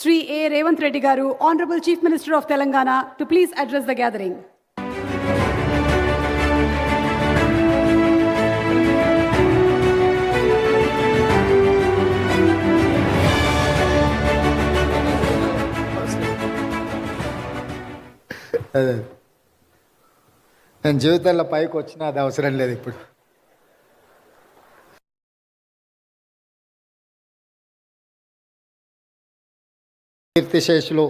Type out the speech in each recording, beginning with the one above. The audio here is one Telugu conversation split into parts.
Sri A. Revanth Reddy Garu, Honorable Chief Minister of Telangana, to please address the gathering. నేను జీవితంలో పైకి వచ్చినా అది అవసరం లేదు. ఇప్పుడు కీర్తిశేషులు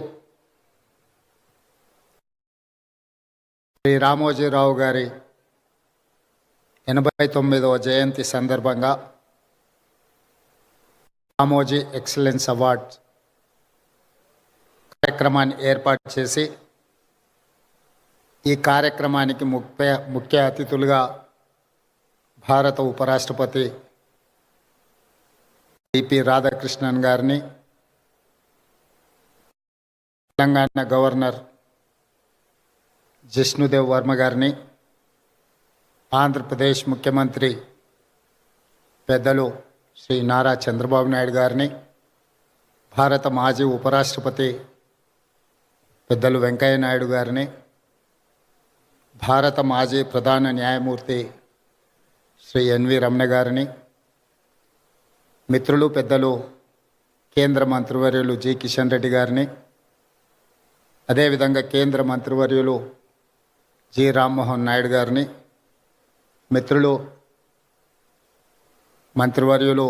శ్రీ రామోజీరావు గారి 89వ జయంతి సందర్భంగా రామోజీ ఎక్సలెన్స్ అవార్డ్ కార్యక్రమాన్ని ఏర్పాటు చేసి ఈ కార్యక్రమానికి ముఖ్య అతిథులుగా భారత ఉపరాష్ట్రపతి సిపి రాధాకృష్ణన్ గారిని, తెలంగాణ గవర్నర్ జిష్ణుదేవ్ వర్మ గారిని, ఆంధ్రప్రదేశ్ ముఖ్యమంత్రి పెద్దలు శ్రీ నారా చంద్రబాబు నాయుడు గారిని, భారత మాజీ ఉపరాష్ట్రపతి పెద్దలు వెంకయ్య నాయుడు గారిని, భారత మాజీ ప్రధాన న్యాయమూర్తి శ్రీ ఎన్వి రమణ గారిని, మిత్రులు పెద్దలు కేంద్ర మంత్రివర్యులు జి కిషన్ రెడ్డి గారిని, అదేవిధంగా కేంద్ర మంత్రివర్యులు జి రామ్మోహన్ నాయుడు గారిని, మిత్రులు మంత్రివర్యులు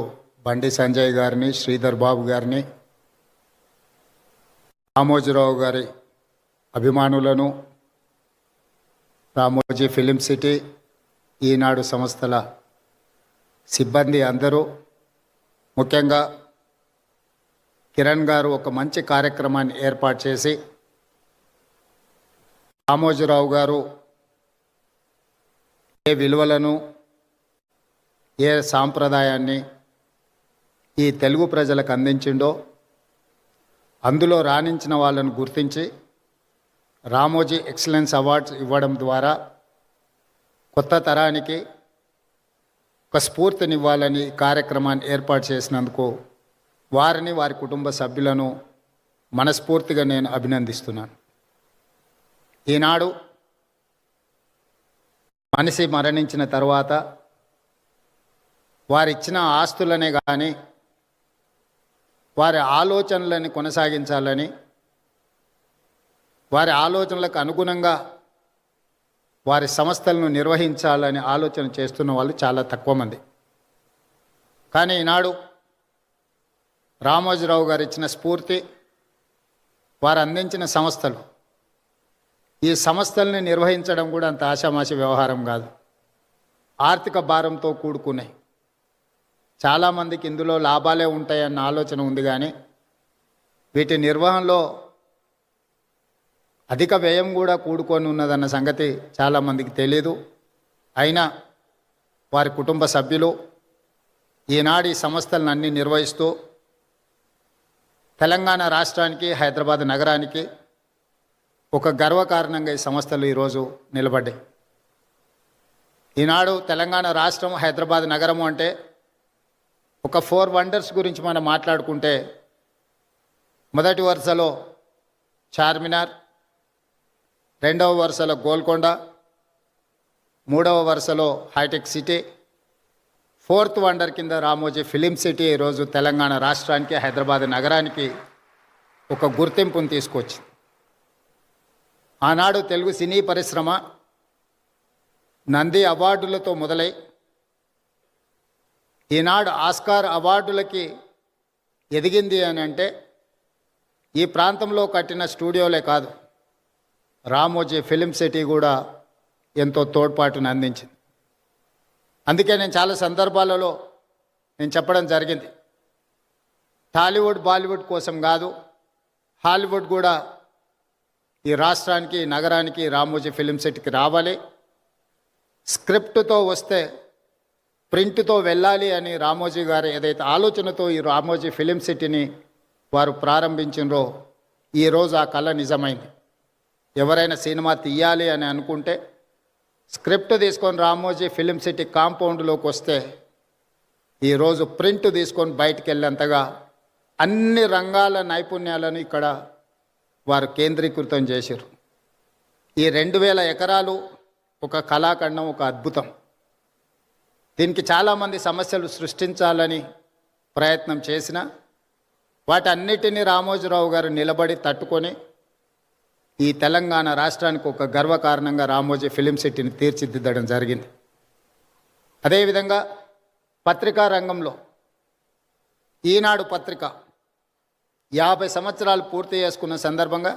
బండి సంజయ్ గారిని, శ్రీధర్ బాబు గారిని, రామోజీరావు గారి అభిమానులను, రామోజీ ఫిలిం సిటీ, ఈనాడు సంస్థల సిబ్బంది అందరూ, ముఖ్యంగా కిరణ్ గారు ఒక మంచి కార్యక్రమాన్ని ఏర్పాటు చేసి రామోజీరావు గారు ఏ విలువలను, ఏ సాంప్రదాయాన్ని ఈ తెలుగు ప్రజలకు అందించిండో అందులో రాణించిన వాళ్ళను గుర్తించి రామోజీ ఎక్సలెన్స్ అవార్డ్స్ ఇవ్వడం ద్వారా కొత్త తరానికి ఒక స్ఫూర్తినివ్వాలని కార్యక్రమాన్ని ఏర్పాటు చేసినందుకు వారిని, వారి కుటుంబ సభ్యులను మనస్ఫూర్తిగా నేను అభినందిస్తున్నాను. ఈనాడు మనిషి మరణించిన తర్వాత వారిచ్చిన ఆస్తులనే కానీ వారి ఆలోచనలని కొనసాగించాలని, వారి ఆలోచనలకు అనుగుణంగా వారి సంస్థలను నిర్వహించాలని ఆలోచన చేస్తున్న వాళ్ళు చాలా తక్కువ మంది. కానీ ఈనాడు రామోజీరావు గారు ఇచ్చిన స్ఫూర్తి, వారు అందించిన సంస్థలు, ఈ సంస్థల్ని నిర్వహించడం కూడా అంత ఆషామాషి వ్యవహారం కాదు, ఆర్థిక భారంతో కూడుకున్నాయి. చాలామందికి ఇందులో లాభాలే ఉంటాయన్న ఆలోచన ఉంది, కానీ వీటి నిర్వహణలో అధిక వ్యయం కూడా కూడుకొని ఉన్నదన్న సంగతి చాలామందికి తెలియదు. అయినా వారి కుటుంబ సభ్యులు ఈనాడు ఈ సంస్థలను అన్నీ నిర్వహిస్తూ తెలంగాణ రాష్ట్రానికి, హైదరాబాద్ నగరానికి ఒక గర్వకారణంగా ఈ సంస్థలు ఈరోజు నిలబడ్డాయి. ఈనాడు తెలంగాణ రాష్ట్రం, హైదరాబాద్ నగరము అంటే ఒక 4 వండర్స్ గురించి మనం మాట్లాడుకుంటే మొదటి వరుసలో చార్మినార్, రెండవ వరుసలో గోల్కొండ, మూడవ వరుసలో హైటెక్ సిటీ, 4th వండర్ కింద రామోజీ ఫిలిం సిటీ ఈరోజు తెలంగాణ రాష్ట్రానికి, హైదరాబాద్ నగరానికి ఒక గుర్తింపును తీసుకొచ్చింది. ఆనాడు తెలుగు సినీ పరిశ్రమ నంది అవార్డులతో మొదలై ఈనాడు ఆస్కార్ అవార్డులకి ఎదిగింది అని అంటే ఈ ప్రాంతంలో కట్టిన స్టూడియోలే కాదు, రామోజీ ఫిలిం సిటీ కూడా ఎంతో తోడ్పాటును అందించింది. అందుకే నేను చాలా సందర్భాలలో నేను చెప్పడం జరిగింది, టాలీవుడ్ బాలీవుడ్ కోసం కాదు, హాలీవుడ్ కూడా ఈ రాష్ట్రానికి, నగరానికి, రామోజీ ఫిలిం సిటీకి రావాలి. స్క్రిప్ట్తో వస్తే ప్రింట్తో వెళ్ళాలి అని రామోజీ గారు ఏదైతే ఆలోచనతో ఈ రామోజీ ఫిలిం సిటీని వారు ప్రారంభించినరో ఈరోజు ఆ కళ నిజమైంది. ఎవరైనా సినిమా తీయాలి అని అనుకుంటే స్క్రిప్ట్ తీసుకొని రామోజీ ఫిలిం సిటీ కాంపౌండ్లోకి వస్తే ఈరోజు ప్రింట్ తీసుకొని బయటికి వెళ్ళేంతగా అన్ని రంగాల నైపుణ్యాలను ఇక్కడ వారు కేంద్రీకృతం చేశారు. ఈ 2000 ఎకరాలు ఒక కళాఖండం, ఒక అద్భుతం. దీనికి చాలామంది సమస్యలు సృష్టించాలని ప్రయత్నం చేసిన వాటన్నిటినీ రామోజీరావు గారు నిలబడి తట్టుకొని ఈ తెలంగాణ రాష్ట్రానికి ఒక గర్వకారణంగా రామోజీ ఫిలిం సిటీని తీర్చిదిద్దడం జరిగింది. అదేవిధంగా పత్రికా రంగంలో ఈనాడు పత్రిక 50 సంవత్సరాలు పూర్తి చేసుకున్న సందర్భంగా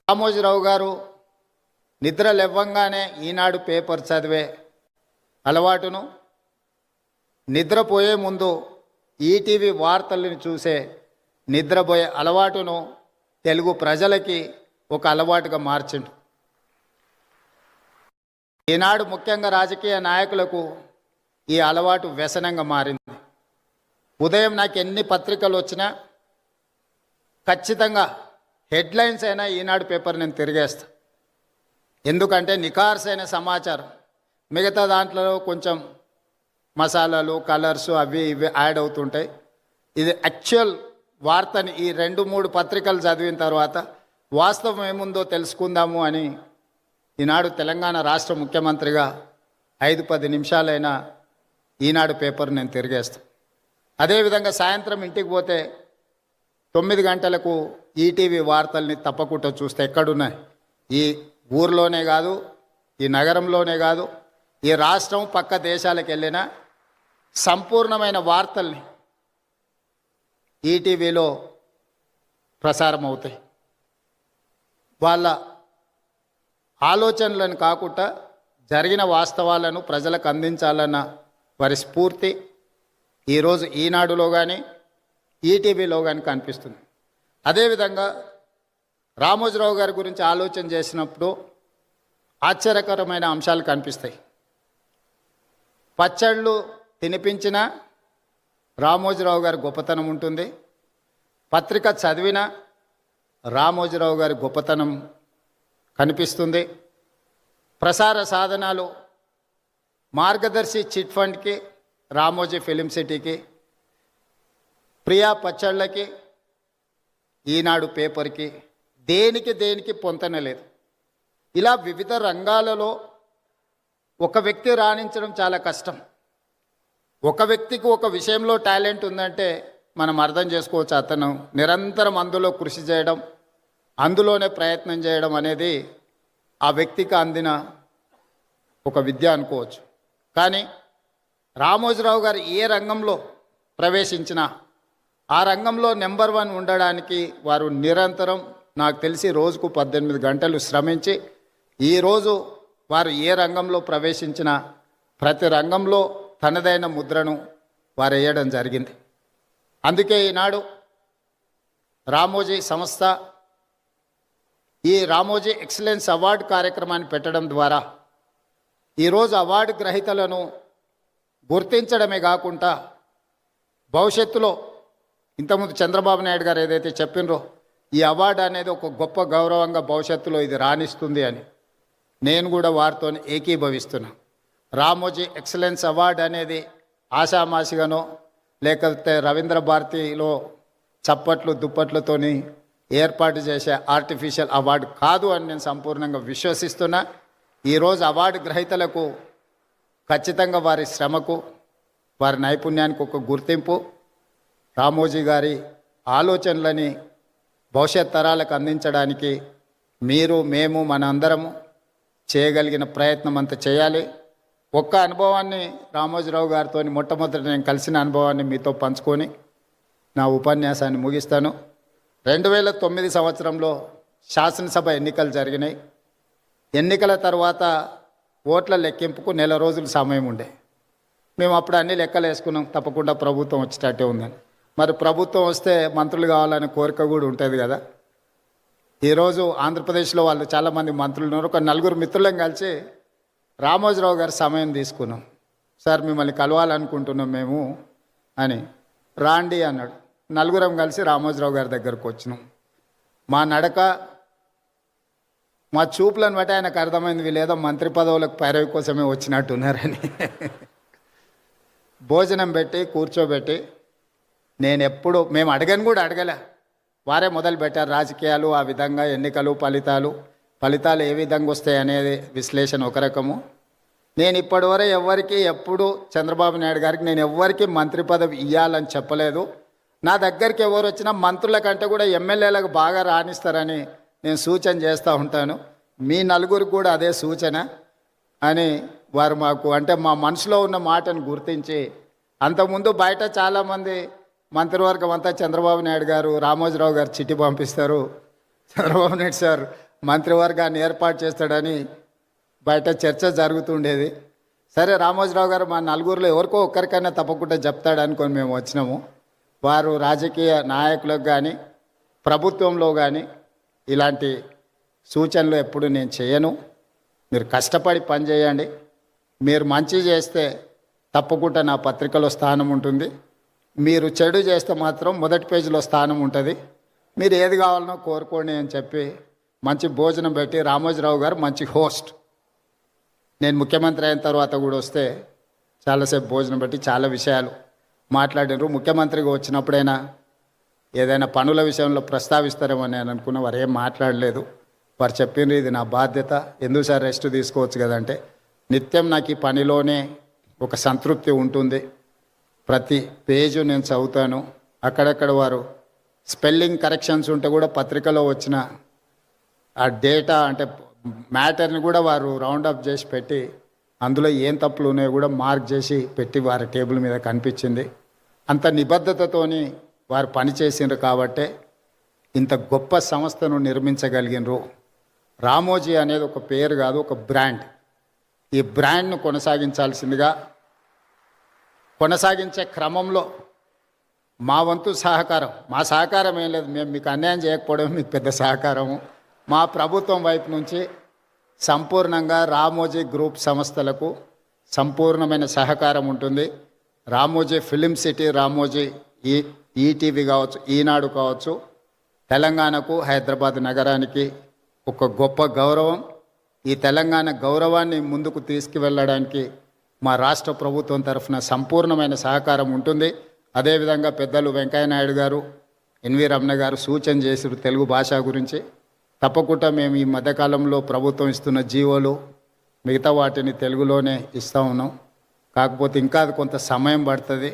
రామోజీరావు గారు నిద్ర లేవగానే ఈనాడు పేపర్ చదివే అలవాటును, నిద్రపోయే ముందు ఈటీవీ వార్తలను చూసే నిద్రపోయే అలవాటును తెలుగు ప్రజలకి ఒక అలవాటుగా మార్చిండు. ఈనాడు ముఖ్యంగా రాజకీయ నాయకులకు ఈ అలవాటు వ్యసనంగా మారింది. ఉదయం నాకు ఎన్ని పత్రికలు వచ్చినా ఖచ్చితంగా హెడ్లైన్స్ అయినా ఈనాడు పేపర్ నేను తిరిగేస్తా. ఎందుకంటే నిఖార్సైన సమాచారం, మిగతా దాంట్లో కొంచెం మసాలాలు, కలర్స్ అవి ఇవి యాడ్ అవుతుంటాయి. ఇది యాక్చువల్ వార్తని ఈ 2-3 పత్రికలు చదివిన తర్వాత వాస్తవం ఏముందో తెలుసుకుందాము అని ఈనాడు తెలంగాణ రాష్ట్ర ముఖ్యమంత్రిగా 5-10 నిమిషాలైనా ఈనాడు పేపర్ నేను తిరిగేస్తాను. అదేవిధంగా సాయంత్రం ఇంటికి పోతే 9 గంటలకు ఈటీవీ వార్తల్ని తప్పకుండా చూస్తే ఎక్కడున్నాయి, ఈ ఊర్లోనే కాదు, ఈ నగరంలోనే కాదు, ఈ రాష్ట్రం పక్క దేశాలకు వెళ్ళిన సంపూర్ణమైన వార్తల్ని ఈటీవీలో ప్రసారం అవుతాయి. వాళ్ళ ఆలోచనలను కాకుండా జరిగిన వాస్తవాలను ప్రజలకు అందించాలన్న వారి స్ఫూర్తి ఈరోజు ఈనాడులో కానీ ఈటీవీలో కానీ కనిపిస్తుంది. అదేవిధంగా రామోజీరావు గారి గురించి ఆలోచన చేసినప్పుడు ఆశ్చర్యకరమైన అంశాలు కనిపిస్తాయి. పచ్చళ్ళు తినిపించిన రామోజీరావు గారి గొప్పతనం ఉంటుంది. పత్రిక చదివిన రామోజీరావు గారి గొప్పతనం కనిపిస్తుంది. ప్రసార సాధనాలు మార్గదర్శి చిట్ ఫండ్కి, రామోజీ ఫిలిం సిటీకి, ప్రియా పచ్చళ్ళకి, ఈనాడు పేపర్కి దేనికి పొంతన లేదు. ఇలా వివిధ రంగాలలో ఒక వ్యక్తి రాణించడం చాలా కష్టం. ఒక వ్యక్తికి ఒక విషయంలో టాలెంట్ ఉందంటే మనం అర్థం చేసుకోవచ్చు. అతను నిరంతరం అందులో కృషి చేయడం, అందులోనే ప్రయత్నం చేయడం అనేది ఆ వ్యక్తికి అందిన ఒక విద్య అనుకోవచ్చు. కానీ రామోజీరావు గారు ఏ రంగంలో ప్రవేశించినా ఆ రంగంలో నెంబర్ 1 ఉండడానికి వారు నిరంతరం, నాకు తెలిసి రోజుకు 18 గంటలు శ్రమించి ఈరోజు వారు ఏ రంగంలో ప్రవేశించినా ప్రతి రంగంలో తనదైన ముద్రను వారు వేయడం జరిగింది. అందుకే ఈనాడు రామోజీ సంస్థ ఈ రామోజీ ఎక్సలెన్స్ అవార్డు కార్యక్రమాన్ని పెట్టడం ద్వారా ఈరోజు అవార్డు గ్రహీతలను గుర్తించడమే కాకుండా భవిష్యత్తులో ఇంతకుముందు చంద్రబాబు నాయుడు గారు ఏదైతే చెప్పినరో ఈ అవార్డు అనేది ఒక గొప్ప గౌరవంగా భవిష్యత్తులో ఇది రాణిస్తుంది అని నేను కూడా వారితో ఏకీభవిస్తున్నా. రామోజీ ఎక్సలెన్స్ అవార్డు అనేది ఆషామాషిగానో లేకపోతే రవీంద్ర భారతిలో చప్పట్లు దుప్పట్లతోని ఏర్పాటు చేసే ఆర్టిఫిషియల్ అవార్డు కాదు అని నేను సంపూర్ణంగా విశ్వసిస్తున్నా. ఈరోజు అవార్డు గ్రహీతలకు ఖచ్చితంగా వారి శ్రమకు, వారి నైపుణ్యానికి ఒక గుర్తింపు, రామోజీ గారి ఆలోచనలని భవిష్యత్ తరాలకు అందించడానికి మీరు, మేము, మన అందరము చేయగలిగిన ప్రయత్నం అంతా చేయాలి. ఒక్క అనుభవాన్ని రామోజీరావు గారితో మొట్టమొదటి నేను కలిసిన అనుభవాన్ని మీతో పంచుకొని నా ఉపన్యాసాన్ని ముగిస్తాను. 2009 సంవత్సరంలో శాసనసభ ఎన్నికలు జరిగినాయి. ఎన్నికల తర్వాత ఓట్ల లెక్కింపుకు 1 నెల రోజులు సమయం ఉండే. మేము అప్పుడు అన్ని లెక్కలు వేసుకున్నాం, తప్పకుండా ప్రభుత్వం వచ్చేటట్టే ఉందని. మరి ప్రభుత్వం వస్తే మంత్రులు కావాలనే కోరిక కూడా ఉంటుంది కదా. ఈరోజు ఆంధ్రప్రదేశ్లో వాళ్ళు చాలామంది మంత్రులు ఉన్నారు. ఒక 4 మిత్రులను కలిసి రామోజీరావు గారి సమయం తీసుకున్నాం. సార్ మిమ్మల్ని కలవాలనుకుంటున్నాం మేము అని. రాండి అన్నాడు. 4 కలిసి రామోజీరావు గారి దగ్గరకు వచ్చినాం. మా నడక, మా చూపులను బట్టి ఆయనకు అర్థమైంది వీళ్ళేదో మంత్రి పదవులకు పైరవి కోసమే వచ్చినట్టున్నారని. భోజనం పెట్టి కూర్చోబెట్టి నేను ఎప్పుడు మేము అడగను కూడా అడగలే, వారే మొదలు పెట్టారు. రాజకీయాలు ఆ విధంగా, ఎన్నికలు, ఫలితాలు ఏ విధంగా వస్తాయి అనేది విశ్లేషణ ఒక రకము. నేను ఇప్పటివరకు ఎవరికి ఎప్పుడు చంద్రబాబు నాయుడు గారికి నేను ఎవ్వరికి మంత్రి పదవి ఇవ్వాలని చెప్పలేదు. నా దగ్గరికి ఎవరు వచ్చినా మంత్రుల కంటే కూడా ఎమ్మెల్యేలకు బాగా రాణిస్తారని నేను సూచన చేస్తూ ఉంటాను. మీ నలుగురికి కూడా అదే సూచన అని వారు మాకు అంటే మా మనసులో ఉన్న మాటను గుర్తించి, అంతకుముందు బయట చాలామంది మంత్రివర్గం అంతా చంద్రబాబు నాయుడు గారు, రామోజీరావు గారు చిట్టి పంపిస్తారు, చంద్రబాబు నాయుడు సార్ మంత్రివర్గాన్ని ఏర్పాటు చేస్తాడని బయట చర్చ జరుగుతుండేది. సరే, రామోజీరావు గారు మా నలుగురిలో ఎవరికో ఒక్కరికైనా తప్పకుండా చెప్తాడు అనుకొని మేము వచ్చినాము. వారు రాజకీయ నాయకులకు కానీ ప్రభుత్వంలో కానీ ఇలాంటి సూచనలు ఎప్పుడు నేను చేయను. మీరు కష్టపడి పనిచేయండి, మీరు మంచి చేస్తే తప్పకుండా నా పత్రికలో స్థానం ఉంటుంది, మీరు చెడు చేస్తే మాత్రం మొదటి పేజీలో స్థానం ఉంటుంది. మీరు ఏది కావాలనో కోరుకోండి అని చెప్పి మంచి భోజనం పెట్టి, రామోజీరావు గారు మంచి హోస్ట్, నేను ముఖ్యమంత్రి అయిన తర్వాత కూడా వస్తే చాలాసేపు భోజనం పెట్టి చాలా విషయాలు మాట్లాడినారు. ముఖ్యమంత్రిగా వచ్చినప్పుడైనా ఏదైనా పనుల విషయంలో ప్రస్తావిస్తారేమో నేను అనుకున్న, వారు ఏం మాట్లాడలేదు. వారు చెప్పిండ్రు ఇది నా బాధ్యత, ఎందుకు సార్ రెస్ట్ తీసుకోవచ్చు కదంటే, నిత్యం నాకు ఈ పనిలోనే ఒక సంతృప్తి ఉంటుంది. ప్రతి పేజు నేను చదువుతాను. అక్కడక్కడ వారు స్పెల్లింగ్ కరెక్షన్స్ ఉంటే కూడా పత్రికలో వచ్చిన ఆ డేటా అంటే మ్యాటర్ని కూడా వారు రౌండప్ చేసి పెట్టి, అందులో ఏం తప్పులు ఉన్నాయో కూడా మార్క్ చేసి పెట్టి వారి టేబుల్ మీద కనిపించింది. అంత నిబద్ధతతోని వారు పనిచేసిండ్రు కాబట్టే ఇంత గొప్ప సంస్థను నిర్మించగలిగినరు. రామోజీ అనేది ఒక పేరు కాదు, ఒక బ్రాండ్. ఈ బ్రాండ్ను కొనసాగించే క్రమంలో మా వంతు సహకారం, మా సహకారం ఏం లేదు, మేము మీకు అన్యాయం చేయకపోవడం మీకు పెద్ద సహకారము. మా ప్రభుత్వం వైపు నుంచి సంపూర్ణంగా రామోజీ గ్రూప్ సంస్థలకు సంపూర్ణమైన సహకారం ఉంటుంది. Ramoji film city, Ramoji ETV కావచ్చు, ఈనాడు కావచ్చు, తెలంగాణకు, హైదరాబాద్ నగరానికి ఒక గొప్ప గౌరవం. ఈ తెలంగాణ గౌరవాన్ని ముందుకు తీసుకువెళ్ళడానికి మా రాష్ట్ర ప్రభుత్వం తరఫున సంపూర్ణమైన సహకారం ఉంటుంది. అదేవిధంగా పెద్దలు వెంకయ్యనాయుడు గారు, ఎన్వి రమణ గారు సూచన చేసారు తెలుగు భాష గురించి. తప్పకుండా మేము ఈ మధ్యకాలంలో ప్రభుత్వం ఇస్తున్న జీవోలు మిగతా వాటిని తెలుగులోనే ఇస్తూ ఉన్నాం. కాకపోతే ఇంకా అది కొంత సమయం పడుతుంది,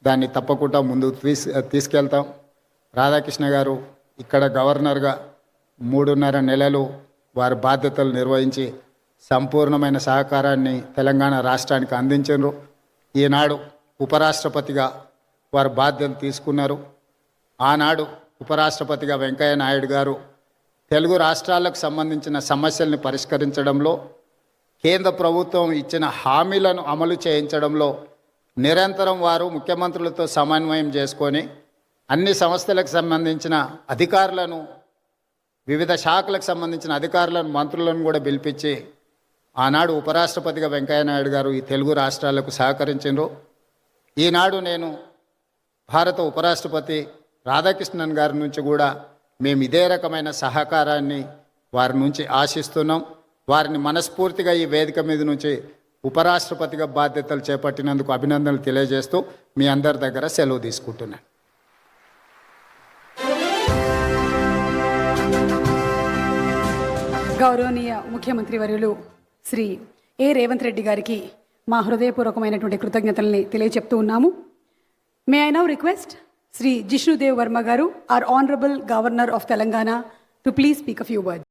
దాన్ని తప్పకుండా ముందుకు తీసుకెళ్తాం. రాధాకృష్ణ గారు ఇక్కడ గవర్నర్గా 3.5 నెలలు వారి బాధ్యతలు నిర్వహించి సంపూర్ణమైన సహకారాన్ని తెలంగాణ రాష్ట్రానికి అందించారు. ఈనాడు ఉపరాష్ట్రపతిగా వారు బాధ్యతలు తీసుకున్నారు. ఆనాడు ఉపరాష్ట్రపతిగా వెంకయ్య నాయుడు గారు తెలుగు రాష్ట్రాలకు సంబంధించిన సమస్యల్ని పరిష్కరించడంలో, కేంద్ర ప్రభుత్వం ఇచ్చిన హామీలను అమలు చేయించడంలో నిరంతరం వారు ముఖ్యమంత్రులతో సమన్వయం చేసుకొని అన్ని సంస్థలకు సంబంధించిన అధికారులను, వివిధ శాఖలకు సంబంధించిన అధికారులను, మంత్రులను కూడా పిలిపించి ఆనాడు ఉపరాష్ట్రపతిగా వెంకయ్యనాయుడు గారు ఈ తెలుగు రాష్ట్రాలకు సహకరించారు. ఈనాడు నేను భారత ఉపరాష్ట్రపతి రాధాకృష్ణన్ గారి నుంచి కూడా మేము ఇదే రకమైన సహకారాన్ని వారి నుంచి ఆశిస్తున్నాం. వారిని మనస్ఫూర్తిగా ఈ వేదిక మీద నుంచి ఉపరాష్ట్రపతిగా బాధ్యతలు చేపట్టినందుకు అభినందనలు తెలియజేస్తూ మీ అందరి దగ్గర సెలవు తీసుకుంటున్నాను. గౌరవనీయ ముఖ్యమంత్రి వర్యులు శ్రీ ఏ రేవంత్ రెడ్డి గారికి మా హృదయపూర్వకమైనటువంటి కృతజ్ఞతల్ని తెలియచెప్తూ ఉన్నాము. May I now request Sri Jishnudev Verma Garu, our Honorable Governor of Telangana, to please speak a few words.